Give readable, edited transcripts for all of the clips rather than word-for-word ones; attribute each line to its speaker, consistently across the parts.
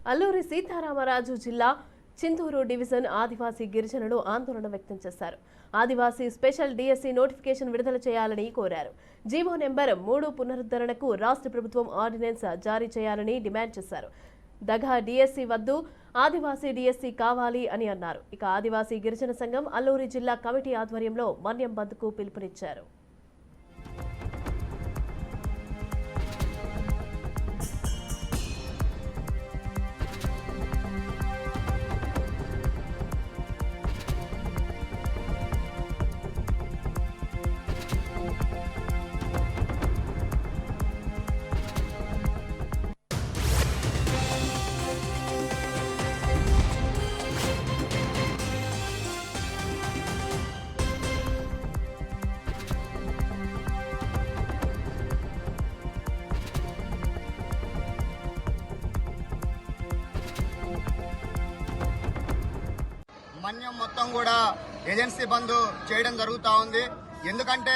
Speaker 1: అల్లూరి సీతారామరాజు జిల్లా చింతూరు డివిజన్ ఆదివాసీ గిరిజనులు ఆందోళన వ్యక్తం చేశారు. ఆదివాసీ స్పెషల్ డిఎస్సి నోటిఫికేషన్ విడుదల చేయాలని కోరారు. జీవో నెంబర్ 3 పునరుద్ధరణకు రాష్ట్ర ప్రభుత్వం ఆర్డినెన్స్ జారీ చేయాలని డిమాండ్ చేశారు. దగా డిఎస్సి వద్దు, ఆదివాసీ డిఎస్సి కావాలి అని అన్నారు. ఇక ఆదివాసీ గిరిజన సంఘం అల్లూరి జిల్లా కమిటీ ఆధ్వర్యంలో మన్యం బంద్కు పిలుపునిచ్చారు.
Speaker 2: మన్యం మొత్తం కూడా ఏజెన్సీ బంద్ చేయడం జరుగుతూ ఉంది. ఎందుకంటే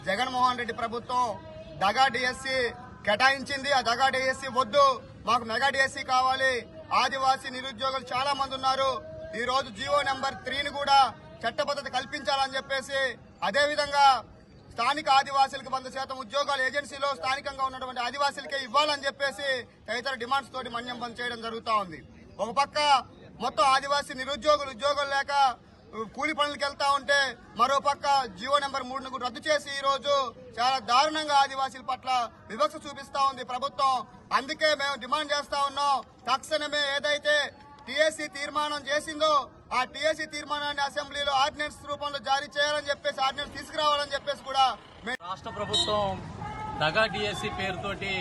Speaker 2: జగన్మోహన్ రెడ్డి ప్రభుత్వం దగా డిఎస్సి కేటాయించింది. ఆ దగా డిఎస్సి వద్దు, మాకు మెగా డిఎస్సి కావాలి. ఆదివాసీ నిరుద్యోగులు చాలా మంది ఉన్నారు. ఈ రోజు జీవో నెంబర్ 3ని కూడా చట్టబద్ధత కల్పించాలని చెప్పేసి, అదేవిధంగా స్థానిక ఆదివాసీలకు 100% ఉద్యోగాలు ఏజెన్సీలో స్థానికంగా ఉన్నటువంటి ఆదివాసీలకే ఇవ్వాలని చెప్పేసి తదితర డిమాండ్స్ తోటి మన్యం బంద్ చేయడం జరుగుతూ ఉంది. ఒక పక్క మొత్తం ఆదివాసీ నిరుద్యోగులు ఉద్యోగాలు లేక కూలి పనులకు వెళ్తా ఉంటే, మరో పక్క జీవో నెంబర్ 3ను రద్దు చేసి ఈ రోజు చాలా దారుణంగా ఆదివాసీల పట్ల వివక్ష చూపిస్తా ఉంది ప్రభుత్వం. అందుకే మేము డిమాండ్ చేస్తా ఉన్నాం, తక్షణమే ఏదైతే టీఎస్సీ తీర్మానం చేసిందో ఆ టీఎస్సీ తీర్మానాన్ని అసెంబ్లీలో ఆర్డినెన్స్ రూపంలో జారీ చేయాలని చెప్పేసి, ఆర్డినెన్స్ తీసుకురావాలని చెప్పేసి కూడా
Speaker 3: రాష్ట్ర ప్రభుత్వం దగా డిఎస్సి పేరుతోటి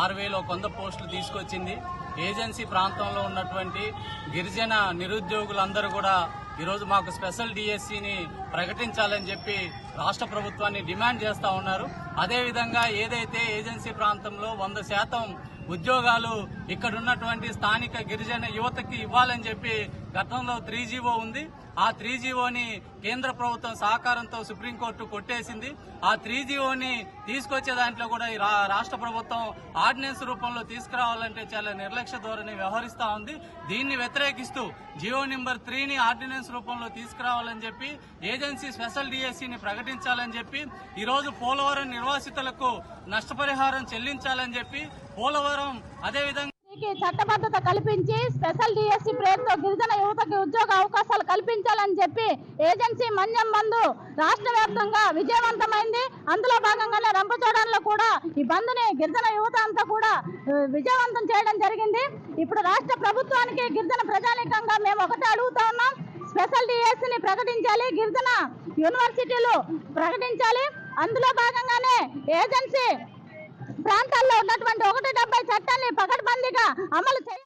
Speaker 3: 6,100 పోస్టులు తీసుకొచ్చింది. ఏజెన్సీ ప్రాంతంలో ఉన్నటువంటి గిరిజన నిరుద్యోగులందరూ కూడా ఈరోజు మాకు స్పెషల్ డిఎస్సిని ప్రకటించాలని చెప్పి రాష్ట్ర ప్రభుత్వాన్ని డిమాండ్ చేస్తా ఉన్నారు. అదేవిధంగా ఏదైతే ఏజెన్సీ ప్రాంతంలో 100% ఉద్యోగాలు ఇక్కడ ఉన్నటువంటి స్థానిక గిరిజన యువతకి ఇవ్వాలని చెప్పి గతంలో 3GO ఉంది. ఆ 3GOని కేంద్ర ప్రభుత్వం సహకారంతో సుప్రీంకోర్టు కొట్టేసింది. ఆ 3GOని తీసుకొచ్చే దాంట్లో కూడా ఈ రాష్ట్ర ప్రభుత్వం ఆర్డినెన్స్ రూపంలో తీసుకురావాలంటే చాలా నిర్లక్ష్య ధోరణి వ్యవహరిస్తా ఉంది. దీన్ని వ్యతిరేకిస్తూ జీవో నెంబర్ 3ని ఆర్డినెన్స్ రూపంలో తీసుకురావాలని చెప్పి, ఏజెన్సీ స్పెషల్ డిఎస్సిని ప్రకటించాలని చెప్పి, ఈరోజు పోలవరం నిర్వాసితులకు నష్టపరిహారం చెల్లించాలని చెప్పి, పోలవరం అదేవిధంగా
Speaker 4: చట్టబద్ధత కల్పించి స్పెషల్ డిఎస్సి పేరుతో గిరిజన యువతకి ఉద్యోగ అవకాశాలు కల్పించాలని చెప్పి ఏజెన్సీ మన్యం బంద్ రాష్ట్ర వ్యాప్తంగా విజయవంతమైంది. అందులో భాగంగానే రంపచోడవరంలో కూడా ఈ బంద్ని గిరిజన యువత అంతా కూడా విజయవంతం చేయడం జరిగింది. ఇప్పుడు రాష్ట్ర ప్రభుత్వానికి గిరిజన ప్రజానీకంగా మేము ఒకటే అడుగుతా ఉన్నాం, స్పెషల్ డిఎస్సిని ప్రకటించాలి, గిరిజన యూనివర్సిటీలు ప్రకటించాలి. అందులో భాగంగానే ఏజెన్సీ ప్రాంతాల్లో ఉన్నటువంటి 170 చట్టాన్ని పకడ్బందీగా అమలు చేయాలి.